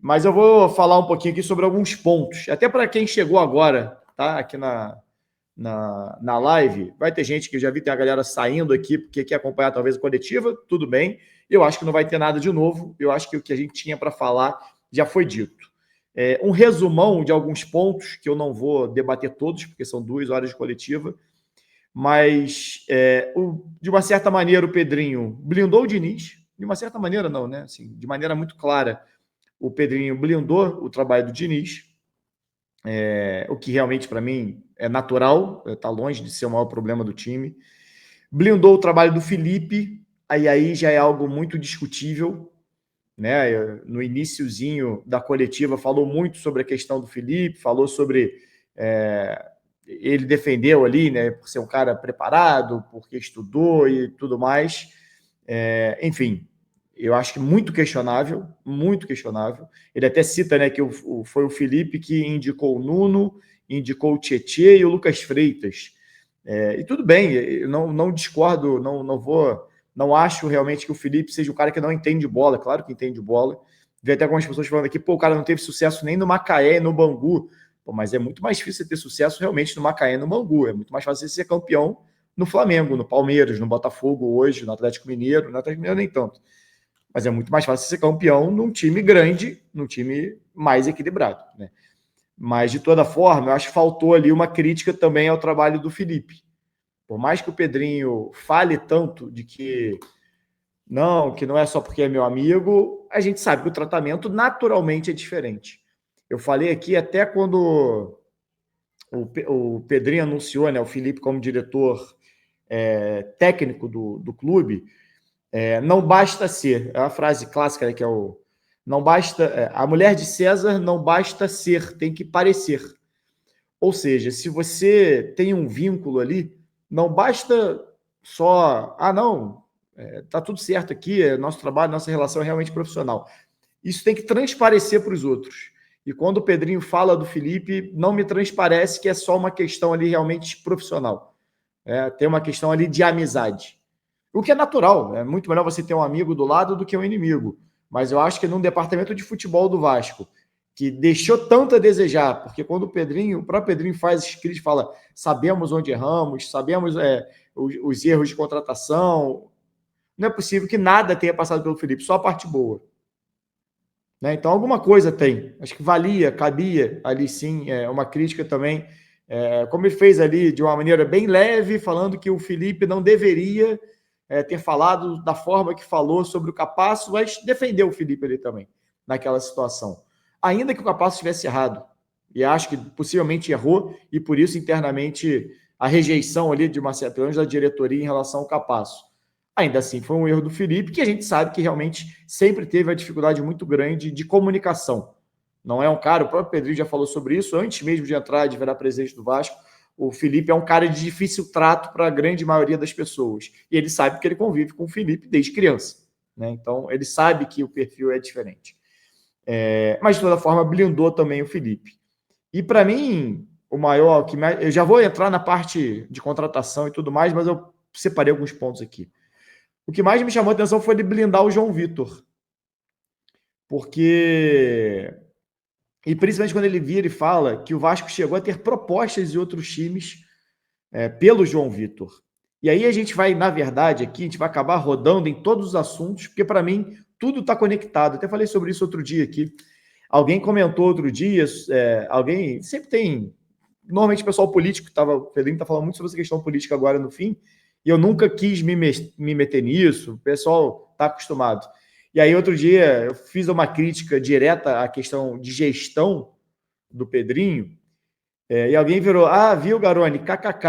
Mas eu vou falar um pouquinho aqui sobre alguns pontos, até para quem chegou agora, tá? Aqui na live, vai ter gente que eu já vi, tem a galera saindo aqui porque quer acompanhar talvez a coletiva, tudo bem. Eu acho que não vai ter nada de novo, eu acho que o que a gente tinha para falar já foi dito. Um resumão de alguns pontos, que eu não vou debater todos, porque são 2 horas de coletiva, mas de uma certa maneira o Pedrinho blindou o Diniz, de uma certa maneira não, né? Assim, de maneira muito clara, o Pedrinho blindou o trabalho do Diniz, o que realmente para mim é natural, está longe de ser o maior problema do time. Blindou o trabalho do Felipe, aí já é algo muito discutível, né? No iniciozinho da coletiva falou muito sobre a questão do Felipe, falou sobre ele defendeu ali, né, por ser um cara preparado, porque estudou e tudo mais. Enfim, eu acho que muito questionável, muito questionável. Ele até cita, né, que foi o Felipe que indicou o Nuno, indicou o Tietê e o Lucas Freitas. E tudo bem, eu não discordo, não acho realmente que o Felipe seja o cara que não entende bola, claro que entende bola. Vi até algumas pessoas falando aqui, o cara não teve sucesso nem no Macaé, no Bangu. Mas é muito mais difícil você ter sucesso realmente no Macaé e no Bangu. É muito mais fácil você ser campeão no Flamengo, no Palmeiras, no Botafogo hoje, no Atlético Mineiro nem tanto. Mas é muito mais fácil ser campeão num time grande, num time mais equilibrado, né? Mas, de toda forma, eu acho que faltou ali uma crítica também ao trabalho do Felipe. Por mais que o Pedrinho fale tanto de que não é só porque é meu amigo, a gente sabe que o tratamento naturalmente é diferente. Eu falei aqui até quando o Pedrinho anunciou, né, o Felipe como diretor técnico do clube, não basta ser, é uma frase clássica, né, que é o não basta, a mulher de César não basta ser, tem que parecer. Ou seja, se você tem um vínculo ali, não basta só, não, tá tudo certo aqui, nosso trabalho, nossa relação é realmente profissional. Isso tem que transparecer para os outros. E quando o Pedrinho fala do Felipe, não me transparece que é só uma questão ali realmente profissional. Tem uma questão ali de amizade. O que é natural, é muito melhor você ter um amigo do lado do que um inimigo. Mas eu acho que num departamento de futebol do Vasco, que deixou tanto a desejar, porque quando o próprio Pedrinho faz escrito, fala, sabemos onde erramos, sabemos os erros de contratação, não é possível que nada tenha passado pelo Felipe, só a parte boa. Né? Então, alguma coisa tem. Acho que cabia ali sim, uma crítica também, como ele fez ali de uma maneira bem leve, falando que o Felipe não deveria ter falado da forma que falou sobre o Capasso, mas defendeu o Felipe ali também, naquela situação. Ainda que o Capasso estivesse errado, e acho que possivelmente errou, e por isso internamente a rejeição ali de uma certa menos da diretoria em relação ao Capasso. Ainda assim, foi um erro do Felipe, que a gente sabe que realmente sempre teve uma dificuldade muito grande de comunicação. Não é um cara, o próprio Pedrinho já falou sobre isso, antes mesmo de entrar, de virar presidente do Vasco, o Felipe é um cara de difícil trato para a grande maioria das pessoas. E ele sabe que ele convive com o Felipe desde criança. Né? Então, ele sabe que o perfil é diferente. Mas, de toda forma, blindou também o Felipe. E, para mim, o maior... eu já vou entrar na parte de contratação e tudo mais, mas eu separei alguns pontos aqui. O que mais me chamou a atenção foi ele blindar o João Vitor. Porque... E principalmente quando ele vira e fala que o Vasco chegou a ter propostas de outros times pelo João Vitor. E aí a gente vai, na verdade, aqui, a gente vai acabar rodando em todos os assuntos, porque para mim tudo está conectado. Até falei sobre isso outro dia aqui. Alguém comentou outro dia, alguém sempre tem. Normalmente o pessoal político o Pedrinho está falando muito sobre essa questão política agora no fim, e eu nunca quis me meter nisso, o pessoal está acostumado. E aí, outro dia, eu fiz uma crítica direta à questão de gestão do Pedrinho, e alguém virou, viu, Garoni, kkk,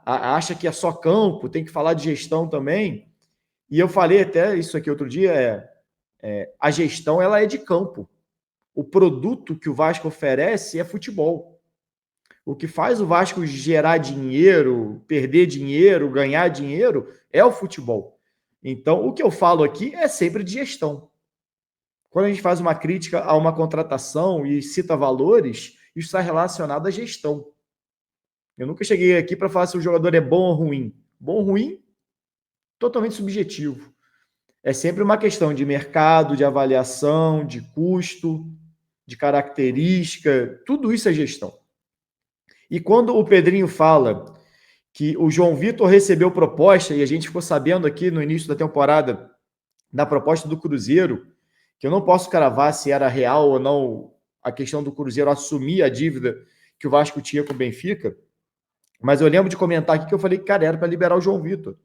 acha que é só campo, tem que falar de gestão também. E eu falei até isso aqui outro dia, a gestão ela é de campo. O produto que o Vasco oferece é futebol. O que faz o Vasco gerar dinheiro, perder dinheiro, ganhar dinheiro, é o futebol. Então, o que eu falo aqui é sempre de gestão. Quando a gente faz uma crítica a uma contratação e cita valores, isso está relacionado à gestão. Eu nunca cheguei aqui para falar se o jogador é bom ou ruim. Bom ou ruim, totalmente subjetivo. É sempre uma questão de mercado, de avaliação, de custo. de característica, tudo isso é gestão. E quando o Pedrinho fala que o João Vitor recebeu proposta, e a gente ficou sabendo aqui no início da temporada da proposta do Cruzeiro, que eu não posso cravar se era real ou não a questão do Cruzeiro assumir a dívida que o Vasco tinha com o Benfica, mas eu lembro de comentar aqui que eu falei que, cara, era para liberar o João Vitor.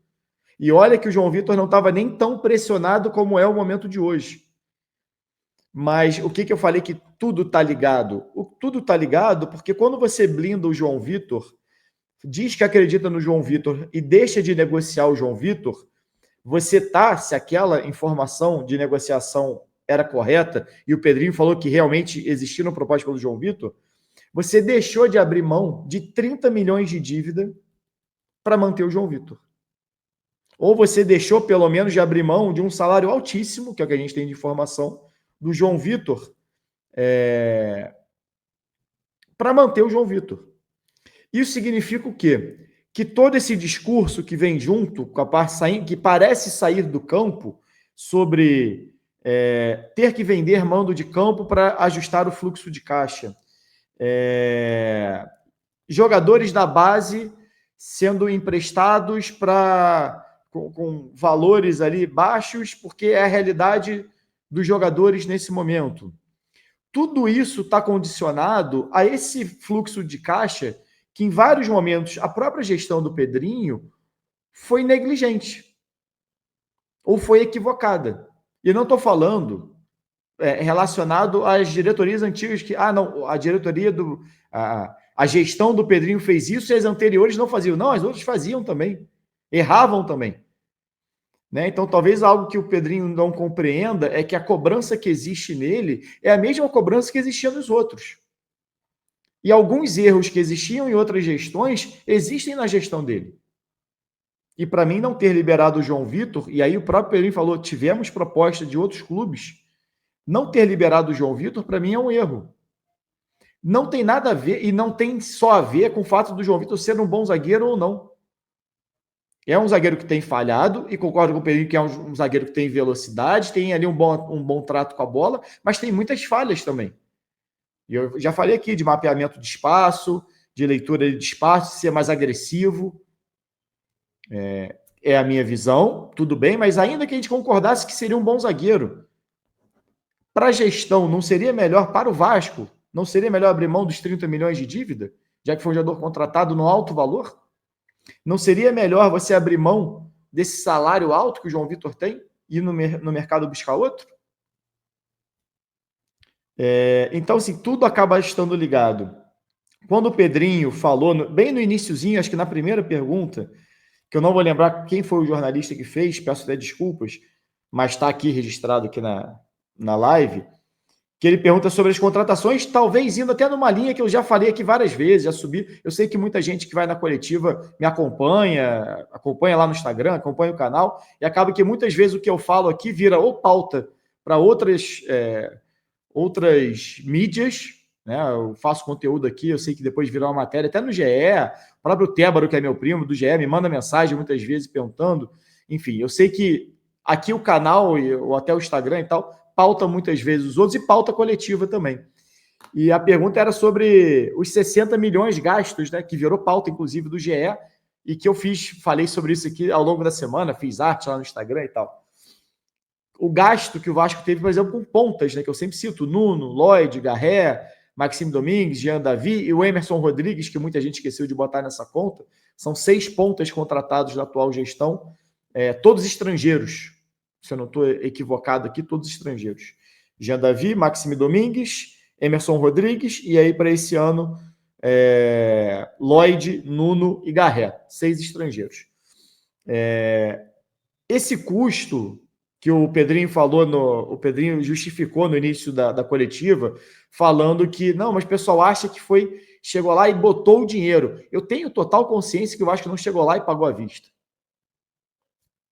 E olha que o João Vitor não estava nem tão pressionado como é o momento de hoje. Mas o que eu falei que tudo está ligado? Tudo está ligado porque quando você blinda o João Vitor, diz que acredita no João Vitor e deixa de negociar o João Vitor, você tá, se aquela informação de negociação era correta e o Pedrinho falou que realmente existia uma proposta pelo João Vitor, você deixou de abrir mão de 30 milhões de dívida para manter o João Vitor. Ou você deixou pelo menos de abrir mão de um salário altíssimo, que é o que a gente tem de informação, do João Vitor, para manter o João Vitor. Isso significa o quê? Que todo esse discurso que vem junto com a parte que parece sair do campo sobre ter que vender mando de campo para ajustar o fluxo de caixa, jogadores da base sendo emprestados com valores ali baixos, porque é a realidade dos jogadores nesse momento. Tudo isso está condicionado a esse fluxo de caixa que, em vários momentos, a própria gestão do Pedrinho foi negligente ou foi equivocada. E eu não estou falando relacionado às diretorias antigas que, não, a diretoria a gestão do Pedrinho fez isso e as anteriores não faziam. Não, as outras faziam também. Erravam também. Né? Então, talvez algo que o Pedrinho não compreenda é que a cobrança que existe nele é a mesma cobrança que existia nos outros. E alguns erros que existiam em outras gestões existem na gestão dele. E para mim, não ter liberado o João Vitor, e aí o próprio Pedrinho falou, tivemos proposta de outros clubes, não ter liberado o João Vitor, para mim, é um erro. Não tem nada a ver, e não tem só a ver com o fato do João Vitor ser um bom zagueiro ou não. É um zagueiro que tem falhado, e concordo com o Pedrinho que é um zagueiro que tem velocidade, tem ali um bom trato com a bola, mas tem muitas falhas também. E eu já falei aqui de mapeamento de espaço, de leitura de espaço, ser mais agressivo. É a minha visão, tudo bem, mas ainda que a gente concordasse que seria um bom zagueiro, para a gestão, não seria melhor para o Vasco? Não seria melhor abrir mão dos 30 milhões de dívida, já que foi um jogador contratado no alto valor? Não seria melhor você abrir mão desse salário alto que o João Vitor tem e ir no mercado buscar outro? Então, assim, tudo acaba estando ligado. Quando o Pedrinho falou, bem no iniciozinho, acho que na primeira pergunta, que eu não vou lembrar quem foi o jornalista que fez, peço até desculpas, mas está aqui registrado aqui na live, que ele pergunta sobre as contratações, talvez indo até numa linha que eu já falei aqui várias vezes, já subi. Eu sei que muita gente que vai na coletiva me acompanha lá no Instagram, acompanha o canal, e acaba que muitas vezes o que eu falo aqui vira ou pauta para outras mídias, né? Eu faço conteúdo aqui, eu sei que depois virar uma matéria, até no GE, o próprio Tébaro, que é meu primo do GE, me manda mensagem muitas vezes perguntando. Enfim, eu sei que aqui o canal, ou até o Instagram e tal, pauta muitas vezes os outros e pauta coletiva também. E a pergunta era sobre os 60 milhões gastos, né, que virou pauta, inclusive, do GE, e que eu falei sobre isso aqui ao longo da semana, fiz arte lá no Instagram e tal. O gasto que o Vasco teve, por exemplo, com pontas, né, que eu sempre cito, Nuno, Lloyd, Garré, Maxime Domingues, Jean Davi e o Emerson Rodrigues, que muita gente esqueceu de botar nessa conta. São 6 pontas contratados na atual gestão, todos estrangeiros. Se eu não estou equivocado aqui, todos estrangeiros. Jean Davi, Maxime Domingues, Emerson Rodrigues, e aí para esse ano, Lloyd, Nuno e Garré. 6 estrangeiros. Esse custo que o Pedrinho falou, o Pedrinho justificou no início da coletiva, falando que, não, mas o pessoal acha que chegou lá e botou o dinheiro. Eu tenho total consciência que o Vasco não chegou lá e pagou à vista.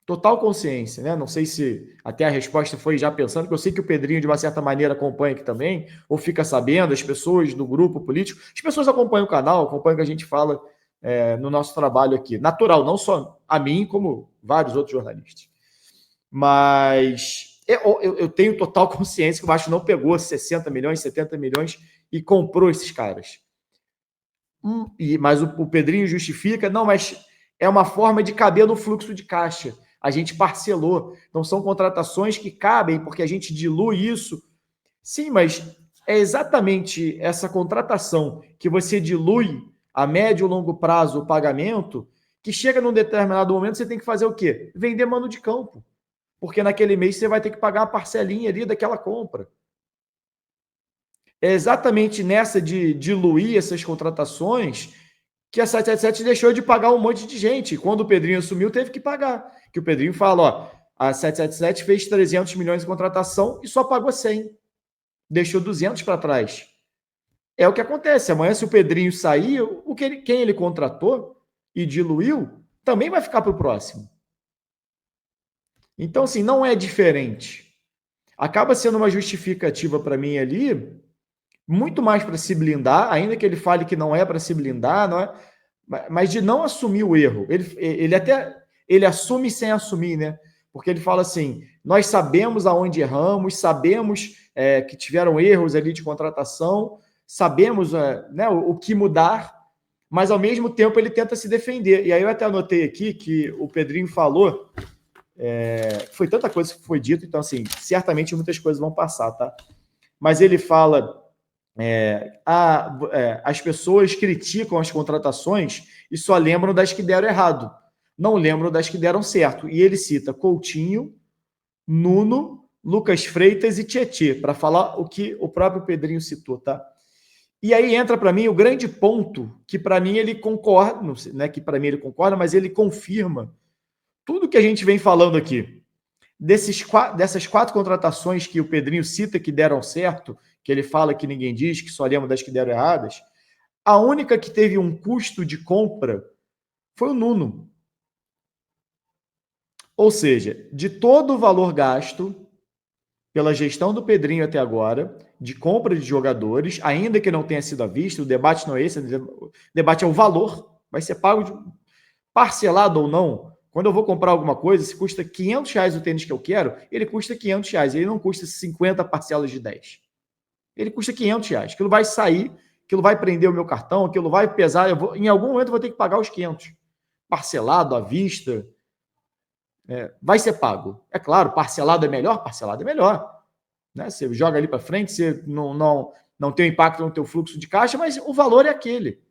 Total consciência, né? Não sei se até a resposta foi já pensando, porque eu sei que o Pedrinho, de uma certa maneira, acompanha aqui também, ou fica sabendo, as pessoas do grupo político, as pessoas acompanham o canal, acompanham o que a gente fala no nosso trabalho aqui. Natural, não só a mim, como vários outros jornalistas. Mas Eu tenho total consciência que o Vasco não pegou 60 milhões, 70 milhões e comprou esses caras. Mas o Pedrinho justifica, não, mas é uma forma de caber no fluxo de caixa. A gente parcelou. Então, são contratações que cabem, porque a gente dilui isso. Sim, mas é exatamente essa contratação que você dilui a médio e longo prazo o pagamento, que chega num determinado momento, você tem que fazer o quê? Vender mano de campo. Porque naquele mês você vai ter que pagar uma parcelinha ali daquela compra. É exatamente nessa de diluir essas contratações que a 777 deixou de pagar um monte de gente. Quando o Pedrinho assumiu, teve que pagar. Que o Pedrinho fala, ó, a 777 fez 300 milhões de contratação e só pagou 100. Deixou 200 para trás. É o que acontece. Amanhã, se o Pedrinho sair, quem ele contratou e diluiu, também vai ficar para o próximo. Então, assim, não é diferente. Acaba sendo uma justificativa para mim ali, muito mais para se blindar, ainda que ele fale que não é para se blindar, não é, mas de não assumir o erro. Ele assume sem assumir, né? Porque ele fala assim: nós sabemos aonde erramos, sabemos que tiveram erros ali de contratação, sabemos né, o que mudar, mas ao mesmo tempo ele tenta se defender. E aí eu até anotei aqui que o Pedrinho falou, foi tanta coisa que foi dito, então assim, certamente muitas coisas vão passar, tá? Mas ele fala... as pessoas criticam as contratações e só lembram das que deram errado, não lembram das que deram certo. E ele cita Coutinho, Nuno, Lucas Freitas e Tietê, para falar o que o próprio Pedrinho citou, tá? E aí entra para mim o grande ponto que para mim ele concorda, não é que para mim ele concorda, mas ele confirma tudo que a gente vem falando aqui. Dessas 4 contratações que o Pedrinho cita que deram certo, que ele fala que ninguém diz, que só lembra das que deram erradas, a única que teve um custo de compra foi o Nuno. Ou seja, de todo o valor gasto pela gestão do Pedrinho até agora, de compra de jogadores, ainda que não tenha sido à vista, o debate não é esse, o debate é o valor, vai ser pago parcelado ou não. Quando eu vou comprar alguma coisa, se custa R$500 o tênis que eu quero, ele custa R$500, ele não custa 50 parcelas de 10. Ele custa R$500. Aquilo vai sair, aquilo vai prender o meu cartão, aquilo vai pesar. Em algum momento eu vou ter que pagar os 500. Parcelado, à vista, vai ser pago. É claro, parcelado é melhor? Parcelado é melhor. Né? Você joga ali para frente, você não tem impacto no teu fluxo de caixa, mas o valor é aquele.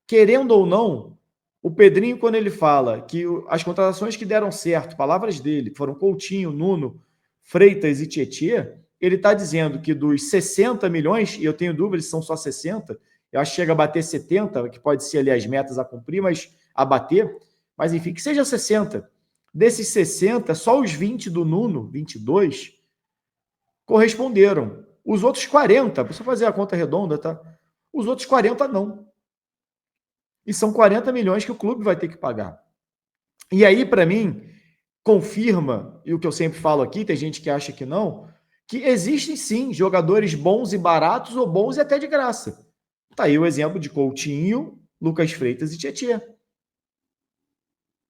Querendo ou não, o Pedrinho, quando ele fala que as contratações que deram certo, palavras dele, foram Coutinho, Nuno, Freitas e Tietê, ele está dizendo que dos 60 milhões, e eu tenho dúvidas se são só 60, eu acho que chega a bater 70, que pode ser ali as metas a cumprir, mas a bater, mas enfim, que seja 60. Desses 60, só os 20 do Nuno, 22, corresponderam. Os outros 40, para você fazer a conta redonda, tá? Os outros 40 não. E são 40 milhões que o clube vai ter que pagar. E aí, para mim, confirma, e o que eu sempre falo aqui, tem gente que acha que não, que existem sim jogadores bons e baratos ou bons e até de graça. Tá aí o exemplo de Coutinho, Lucas Freitas e Tietê.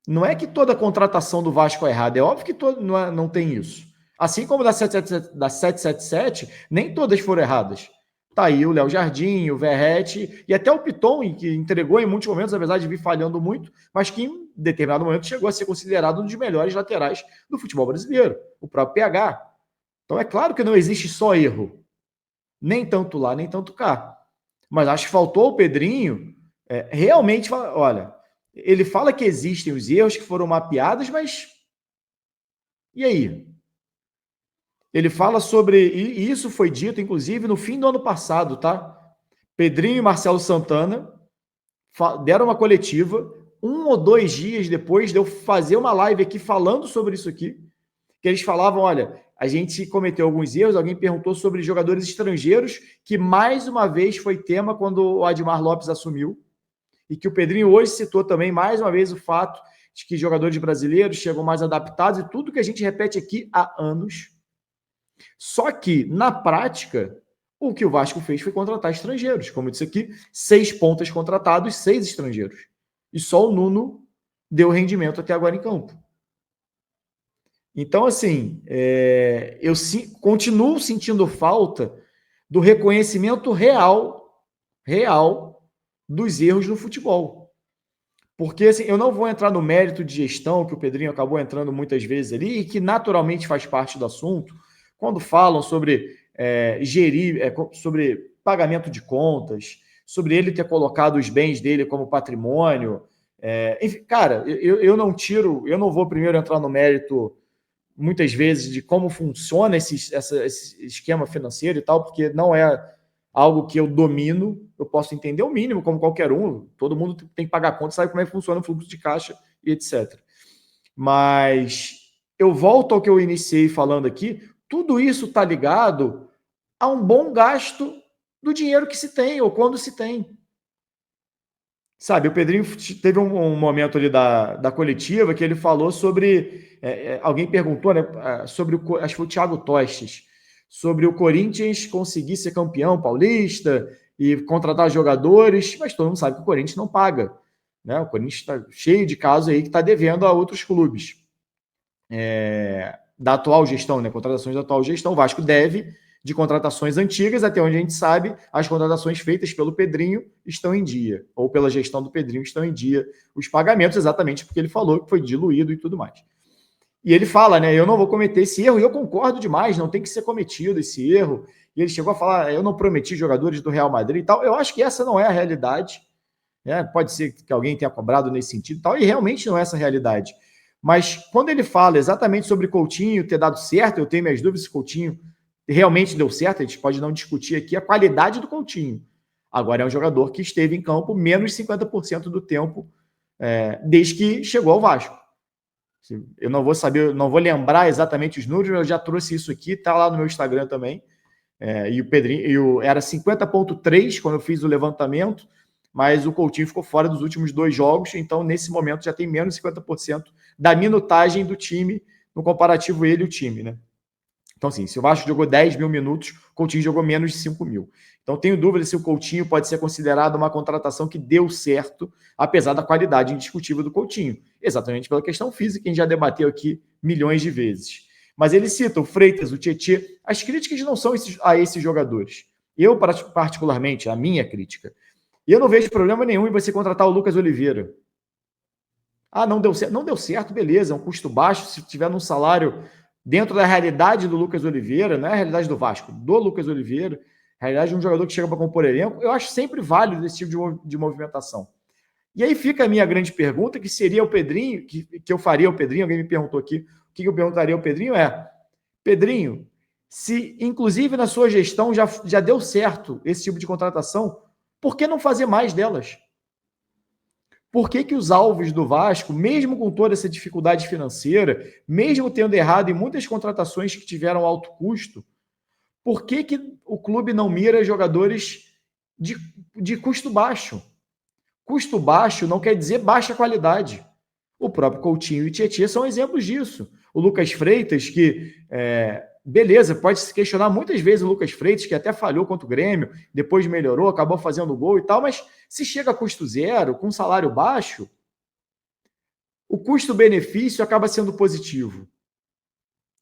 Não é que toda contratação do Vasco é errada, é óbvio que não tem isso. Assim como da 777, nem todas foram erradas. Tá aí o Léo Jardim, o Verrete e até o Piton, que entregou em muitos momentos, apesar de vir falhando muito, mas que em determinado momento chegou a ser considerado um dos melhores laterais do futebol brasileiro, o próprio PH. Então é claro que não existe só erro, nem tanto lá, nem tanto cá. Mas acho que faltou o Pedrinho realmente, olha, ele fala que existem os erros que foram mapeados, mas e aí? Ele fala sobre, e isso foi dito, inclusive, no fim do ano passado, tá? Pedrinho e Marcelo Santana deram uma coletiva 1 ou 2 dias depois de eu fazer uma live aqui falando sobre isso aqui, que eles falavam, olha, a gente cometeu alguns erros, alguém perguntou sobre jogadores estrangeiros, que mais uma vez foi tema quando o Admar Lopes assumiu, e que o Pedrinho hoje citou também, mais uma vez, o fato de que jogadores brasileiros chegam mais adaptados, e tudo que a gente repete aqui há anos. Só que, na prática, o que o Vasco fez foi contratar estrangeiros. Como eu disse aqui, 6 pontas contratados, 6 estrangeiros. E só o Nuno deu rendimento até agora em campo. Então, assim, eu continuo sentindo falta do reconhecimento real dos erros no futebol. Porque assim, eu não vou entrar no mérito de gestão, que o Pedrinho acabou entrando muitas vezes ali, e que naturalmente faz parte do assunto, quando falam sobre gerir, sobre pagamento de contas, sobre ele ter colocado os bens dele como patrimônio. Enfim, cara, eu não tiro, eu não vou primeiro entrar no mérito, muitas vezes, de como funciona esse esquema financeiro e tal, porque não é algo que eu domino. Eu posso entender o mínimo, como qualquer um, todo mundo tem que pagar conta, sabe como é que funciona o fluxo de caixa e etc. Mas eu volto ao que eu iniciei falando aqui, tudo isso está ligado a um bom gasto do dinheiro que se tem, ou quando se tem. Sabe, o Pedrinho teve um momento ali da coletiva que ele falou sobre. Alguém perguntou, né, sobre acho que foi o Thiago Tostes, sobre o Corinthians conseguir ser campeão paulista e contratar jogadores, mas todo mundo sabe que o Corinthians não paga. Né? O Corinthians está cheio de casos aí que está devendo a outros clubes. Da atual gestão, né? Contratações da atual gestão, o Vasco deve de contratações antigas, até onde a gente sabe, as contratações feitas pelo Pedrinho estão em dia, ou pela gestão do Pedrinho estão em dia, os pagamentos, exatamente porque ele falou que foi diluído e tudo mais. E ele fala, né, eu não vou cometer esse erro, e eu concordo demais, não tem que ser cometido esse erro. E ele chegou a falar, eu não prometi jogadores do Real Madrid e tal. Eu acho que essa não é a realidade, né? Pode ser que alguém tenha cobrado nesse sentido e tal, e realmente não é essa a realidade. Mas quando ele fala exatamente sobre Coutinho ter dado certo, eu tenho minhas dúvidas se Coutinho realmente deu certo, a gente pode não discutir aqui a qualidade do Coutinho. Agora é um jogador que esteve em campo menos de 50% do tempo desde que chegou ao Vasco. Eu não vou saber, não vou lembrar exatamente os números, eu já trouxe isso aqui, tá lá no meu Instagram também. E o Pedrinho era 50,3 quando eu fiz o levantamento, mas o Coutinho ficou fora dos últimos 2 jogos, então nesse momento já tem menos de 50% da minutagem do time, no comparativo ele e o time, né? Então, assim, se o Vasco jogou 10 mil minutos, o Coutinho jogou menos de 5 mil. Então, tenho dúvida se o Coutinho pode ser considerado uma contratação que deu certo, apesar da qualidade indiscutível do Coutinho. Exatamente pela questão física, que a gente já debateu aqui milhões de vezes. Mas ele cita o Freitas, o Tietchan. As críticas não são a esses jogadores. Eu, particularmente, a minha crítica. E eu não vejo problema nenhum em você contratar o Lucas Oliveira. Ah, não deu certo. Não deu certo, beleza, é um custo baixo. Se tiver num salário dentro da realidade do Lucas Oliveira, não é a realidade do Vasco, do Lucas Oliveira, a realidade de um jogador que chega para compor elenco, eu acho sempre válido esse tipo de movimentação. E aí fica a minha grande pergunta, que seria o Pedrinho, que eu faria ao Pedrinho, alguém me perguntou aqui, o que eu perguntaria ao Pedrinho Pedrinho, se inclusive na sua gestão já deu certo esse tipo de contratação, por que não fazer mais delas? Por que os alvos do Vasco, mesmo com toda essa dificuldade financeira, mesmo tendo errado em muitas contratações que tiveram alto custo, por que o clube não mira jogadores de custo baixo? Custo baixo não quer dizer baixa qualidade. O próprio Coutinho e Tietchan são exemplos disso. O Lucas Freitas, que beleza, pode se questionar muitas vezes o Lucas Freitas, que até falhou contra o Grêmio, depois melhorou, acabou fazendo gol e tal, mas se chega a custo zero, com salário baixo, o custo-benefício acaba sendo positivo.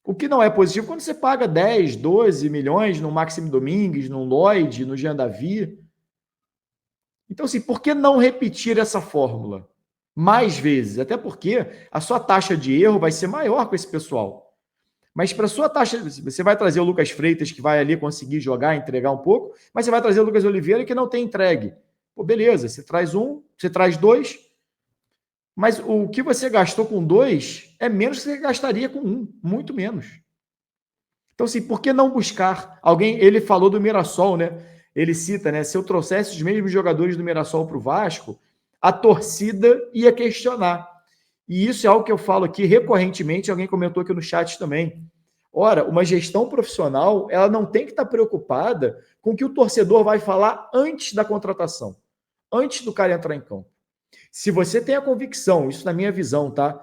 O que não é positivo quando você paga 10, 12 milhões no Maxime Domingues, no Lloyd, no Jean Davi. Então, assim, por que não repetir essa fórmula mais vezes? Até porque a sua taxa de erro vai ser maior com esse pessoal. Mas para sua taxa, você vai trazer o Lucas Freitas, que vai ali conseguir jogar, entregar um pouco, mas você vai trazer o Lucas Oliveira, que não tem entregue. Pô, beleza, você traz um, você traz dois, mas o que você gastou com dois é menos que você gastaria com um, muito menos. Então, assim, por que não buscar alguém? Ele falou do Mirassol, né? Ele cita, né? Se eu trouxesse os mesmos jogadores do Mirassol para o Vasco, a torcida ia questionar. E isso é algo que eu falo aqui recorrentemente, alguém comentou aqui no chat também. Ora, uma gestão profissional, ela não tem que estar preocupada com o que o torcedor vai falar antes da contratação, antes do cara entrar em campo. Se você tem a convicção, isso na minha visão, tá?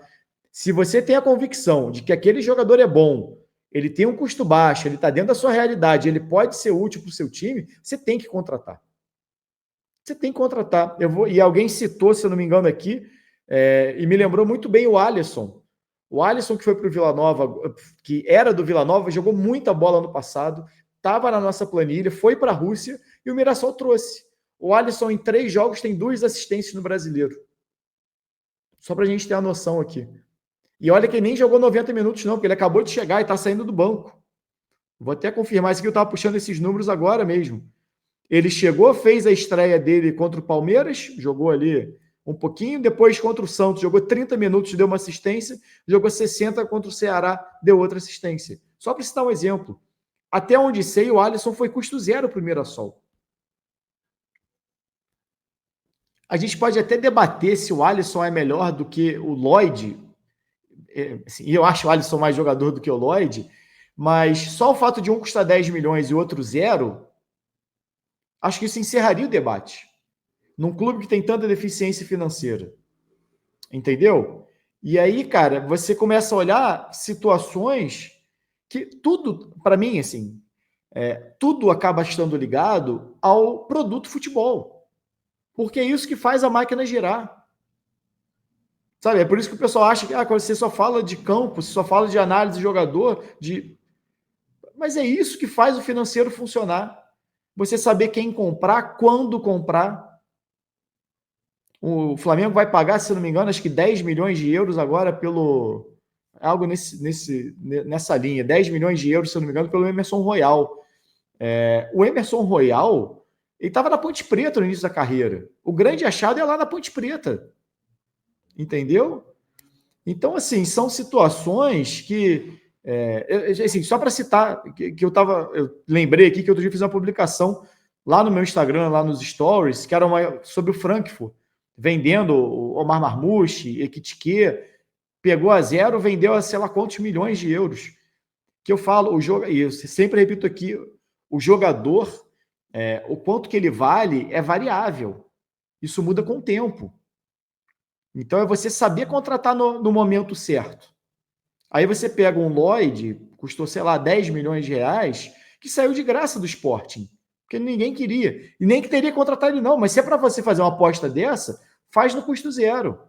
Se você tem a convicção de que aquele jogador é bom, ele tem um custo baixo, ele está dentro da sua realidade, ele pode ser útil para o seu time, você tem que contratar. Você tem que contratar. E alguém citou, se eu não me engano, aqui, e me lembrou muito bem o Alisson. O Alisson, que foi para o Vila Nova, que era do Vila Nova, jogou muita bola no passado, estava na nossa planilha, foi para a Rússia e o Mirassol trouxe. O Alisson, em 3 jogos, tem 2 assistências no Brasileiro. Só para a gente ter a noção aqui. E olha que ele nem jogou 90 minutos, não, porque ele acabou de chegar e está saindo do banco. Vou até confirmar isso aqui, eu estava puxando esses números agora mesmo. Ele chegou, fez a estreia dele contra o Palmeiras, jogou ali um pouquinho, depois contra o Santos, jogou 30 minutos, deu uma assistência, jogou 60 contra o Ceará, deu outra assistência. Só para citar um exemplo. Até onde sei, o Alisson foi custo zero para o Mirassol. A gente pode até debater se o Alisson é melhor do que o Lloyd. Assim, eu acho o Alisson mais jogador do que o Lloyd, mas só o fato de um custar 10 milhões e o outro zero, acho que isso encerraria o debate. Num clube que tem tanta deficiência financeira. Entendeu? E aí, cara, você começa a olhar situações que tudo, para mim, assim, tudo acaba estando ligado ao produto futebol. Porque é isso que faz a máquina girar. Sabe? É por isso que o pessoal acha que quando você só fala de campo, você só fala de análise de jogador, mas é isso que faz o financeiro funcionar. Você saber quem comprar, quando comprar. O Flamengo vai pagar, se não me engano, acho que 10 milhões de euros agora pelo... Algo nessa linha. 10 milhões de euros, se não me engano, pelo Emerson Royal. O Emerson Royal, ele estava na Ponte Preta no início da carreira. O grande achado é lá na Ponte Preta. Entendeu? Então, assim, são situações que... assim, só para citar, que eu lembrei aqui que outro dia eu fiz uma publicação lá no meu Instagram, lá nos stories, que era sobre o Frankfurt, vendendo o Omar Marmouche, Ekitike, pegou a zero, vendeu a sei lá quantos milhões de euros. Que eu falo, e eu sempre repito aqui, o jogador, o quanto que ele vale é variável. Isso muda com o tempo. Então é você saber contratar no momento certo. Aí você pega um Lloyd, custou, sei lá, 10 milhões de reais, que saiu de graça do Sporting, porque ninguém queria. E nem que teria que contratar ele, não. Mas se é para você fazer uma aposta dessa, faz no custo zero.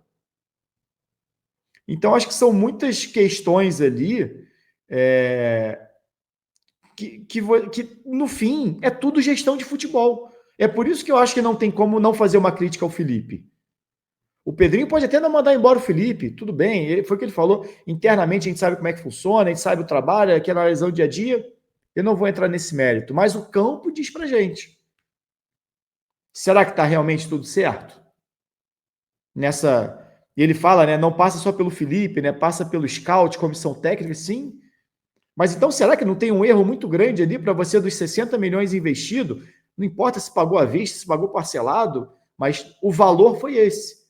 Então, acho que são muitas questões ali que, no fim, é tudo gestão de futebol. É por isso que eu acho que não tem como não fazer uma crítica ao Felipe. O Pedrinho pode até não mandar embora o Felipe, tudo bem, foi o que ele falou. Internamente a gente sabe como é que funciona, a gente sabe o trabalho, aqui analisar o dia a dia. Eu não vou entrar nesse mérito, mas o campo diz pra gente. Será que está realmente tudo certo? E ele fala, né, não passa só pelo Felipe, né, passa pelo scout, comissão técnica, sim. Mas então será que não tem um erro muito grande ali para você dos 60 milhões investido? Não importa se pagou à vista, se pagou parcelado, mas o valor foi esse.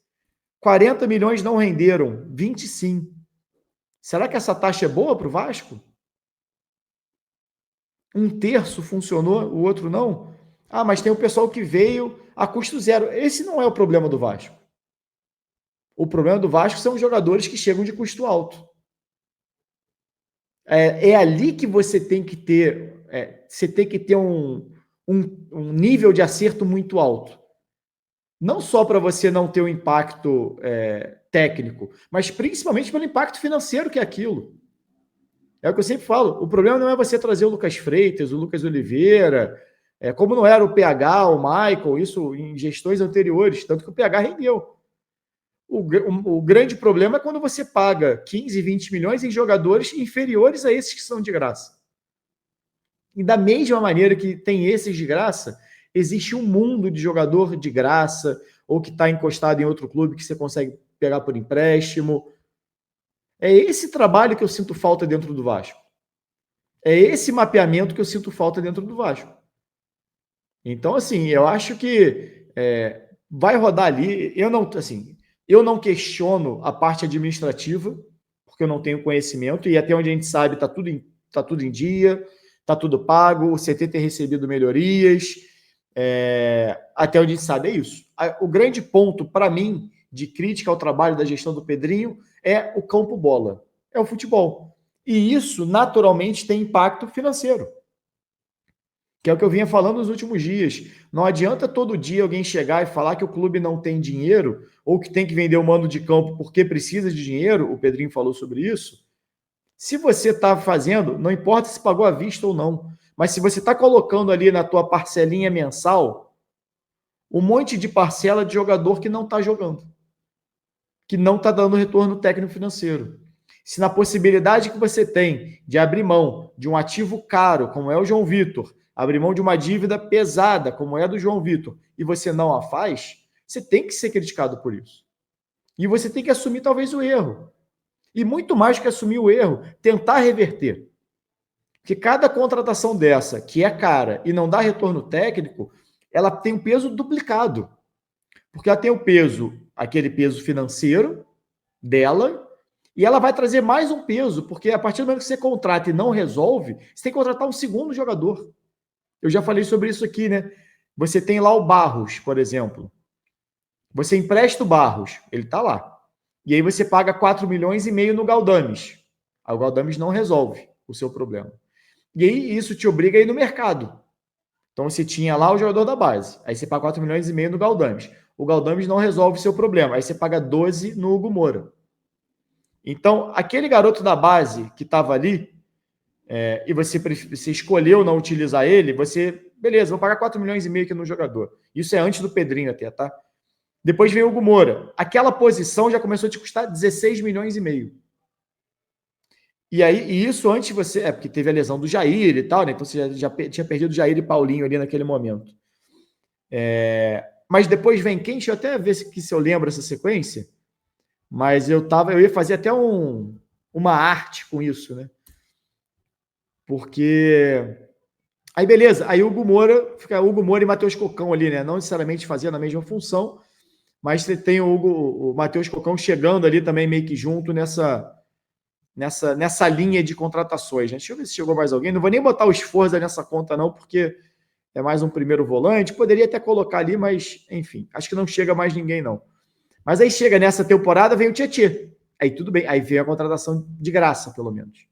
40 milhões não renderam, 20 sim. Será que essa taxa é boa para o Vasco? Um terço funcionou, o outro não? Mas tem o pessoal que veio a custo zero. Esse não é o problema do Vasco. O problema do Vasco são os jogadores que chegam de custo alto. É ali que você tem que ter, um nível de acerto muito alto. Não só para você não ter um impacto técnico, mas principalmente pelo impacto financeiro que é aquilo. É o que eu sempre falo. O problema não é você trazer o Lucas Freitas, o Lucas Oliveira, como não era o PH, o Michael, isso em gestões anteriores, tanto que o PH rendeu. O grande problema é quando você paga 15, 20 milhões em jogadores inferiores a esses que são de graça. E da mesma maneira que tem esses de graça, existe um mundo de jogador de graça, ou que está encostado em outro clube que você consegue pegar por empréstimo. É esse trabalho que eu sinto falta dentro do Vasco. É esse mapeamento que eu sinto falta dentro do Vasco. Então, assim, eu acho que vai rodar ali. Eu não questiono a parte administrativa, porque eu não tenho conhecimento, e até onde a gente sabe está tudo em dia, está tudo pago, o CT tem recebido melhorias, até onde a gente sabe é isso. O grande ponto, para mim, de crítica ao trabalho da gestão do Pedrinho é o campo bola, é o futebol. E isso, naturalmente, tem impacto financeiro. Que é o que eu vinha falando nos últimos dias. Não adianta todo dia alguém chegar e falar que o clube não tem dinheiro ou que tem que vender o mando de campo porque precisa de dinheiro. O Pedrinho falou sobre isso. Se você está fazendo, não importa se pagou à vista ou não, mas se você está colocando ali na tua parcelinha mensal um monte de parcela de jogador que não está jogando, que não está dando retorno técnico financeiro. Se na possibilidade que você tem de abrir mão de um ativo caro, como é o João Vitor, abrir mão de uma dívida pesada, como é a do João Vitor, e você não a faz, você tem que ser criticado por isso. E você tem que assumir talvez o erro. E muito mais que assumir o erro, tentar reverter. Porque cada contratação dessa, que é cara e não dá retorno técnico, ela tem um peso duplicado. Porque ela tem o peso, aquele peso financeiro dela, e ela vai trazer mais um peso, porque a partir do momento que você contrata e não resolve, você tem que contratar um segundo jogador. Eu já falei sobre isso aqui, né? Você tem lá o Barros, por exemplo. Você empresta o Barros, ele está lá. E aí você paga 4,5 milhões no Galdames. Aí o Galdames não resolve o seu problema. E aí isso te obriga a ir no mercado. Então você tinha lá o jogador da base. Aí você paga 4,5 milhões no Galdames. O Galdames não resolve o seu problema. Aí você paga 12 no Hugo Moura. Então, aquele garoto da base que estava ali, e você escolheu não utilizar ele, beleza, vou pagar 4,5 milhões aqui no jogador. Isso é antes do Pedrinho até, tá? Depois vem o Hugo Moura. Aquela posição já começou a te custar 16,5 milhões. E aí, e isso antes de você. Porque teve a lesão do Jair e tal, né? Então você já tinha perdido Jair e Paulinho ali naquele momento. Mas depois vem quem? Deixa eu até ver se eu lembro essa sequência. Mas eu ia fazer até uma arte com isso, né? Porque. Aí, beleza. Aí o Hugo Moura, fica Hugo Moura e Matheus Cocão ali, né? Não necessariamente fazia na mesma função, mas você tem o Matheus Cocão chegando ali também meio que junto nessa linha de contratações. Né? Deixa eu ver se chegou mais alguém. Não vou nem botar o Sforza nessa conta, não, porque é mais um primeiro volante. Poderia até colocar ali, mas, enfim, acho que não chega mais ninguém, não. Mas aí chega nessa temporada, vem o Tietê. Aí tudo bem, aí veio a contratação de graça, pelo menos.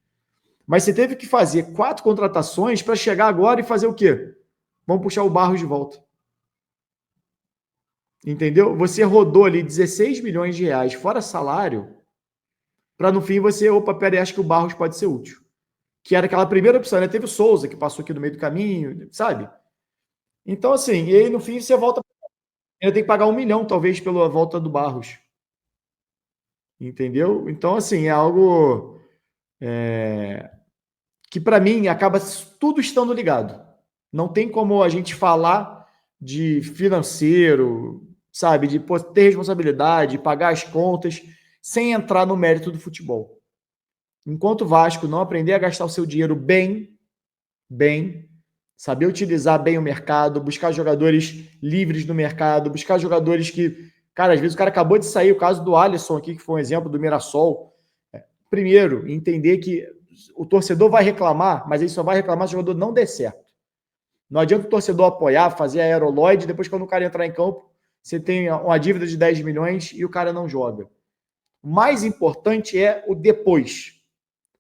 Mas você teve que fazer 4 contratações para chegar agora e fazer o quê? Vamos puxar o Barros de volta. Entendeu? Você rodou ali 16 milhões de reais fora salário para no fim você, peraí, acho que o Barros pode ser útil. Que era aquela primeira opção, né? Teve o Souza, que passou aqui no meio do caminho, sabe? Então, assim, e aí no fim você volta. Ainda tem que pagar 1 milhão, talvez, pela volta do Barros. Entendeu? Então, assim, é algo que, para mim, acaba tudo estando ligado. Não tem como a gente falar de financeiro, sabe? De ter responsabilidade, pagar as contas, sem entrar no mérito do futebol. Enquanto o Vasco não aprender a gastar o seu dinheiro bem, saber utilizar bem o mercado, buscar jogadores livres no mercado, buscar jogadores que... Cara, às vezes o cara acabou de sair, o caso do Alisson aqui, que foi um exemplo do Mirassol. Primeiro, entender que o torcedor vai reclamar, mas ele só vai reclamar se o jogador não der certo. Não adianta o torcedor apoiar, fazer aeroloide, depois quando o cara entrar em campo, você tem uma dívida de 10 milhões e o cara não joga. O mais importante é o depois.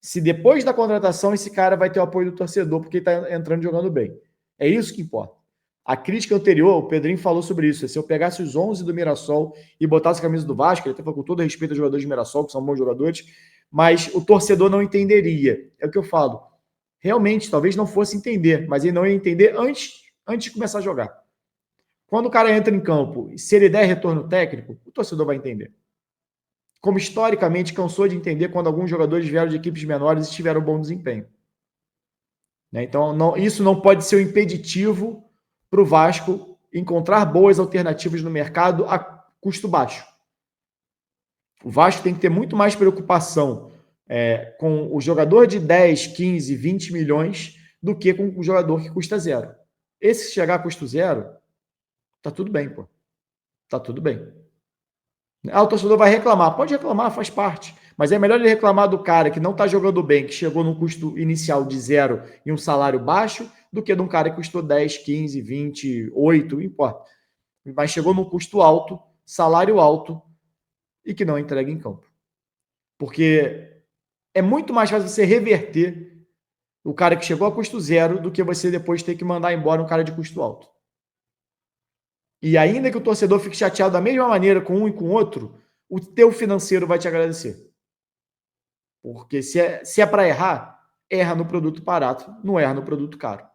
Se depois da contratação esse cara vai ter o apoio do torcedor porque ele está entrando jogando bem. É isso que importa. A crítica anterior, o Pedrinho falou sobre isso. Se eu pegasse os 11 do Mirassol e botasse a camisa do Vasco, ele até falou com todo respeito aos jogadores do Mirassol, que são bons jogadores, mas o torcedor não entenderia. É o que eu falo. Realmente, talvez não fosse entender, mas ele não ia entender antes de começar a jogar. Quando o cara entra em campo, se ele der retorno técnico, o torcedor vai entender. Como historicamente cansou de entender quando alguns jogadores vieram de equipes menores e tiveram bom desempenho. Então, isso não pode ser um impeditivo para o Vasco encontrar boas alternativas no mercado a custo baixo. O Vasco tem que ter muito mais preocupação com o jogador de 10, 15, 20 milhões do que com o jogador que custa zero. Esse, se chegar a custo zero, tá tudo bem, pô. Tá tudo bem. O torcedor vai reclamar. Pode reclamar, faz parte. Mas é melhor ele reclamar do cara que não está jogando bem, que chegou num custo inicial de zero e um salário baixo, do que de um cara que custou 10, 15, 20, 8, não importa. Mas chegou num custo alto, salário alto e que não entrega em campo. Porque é muito mais fácil você reverter o cara que chegou a custo zero do que você depois ter que mandar embora um cara de custo alto. E ainda que o torcedor fique chateado da mesma maneira com um e com o outro, o teu financeiro vai te agradecer. Porque se é para errar, erra no produto barato, não erra no produto caro.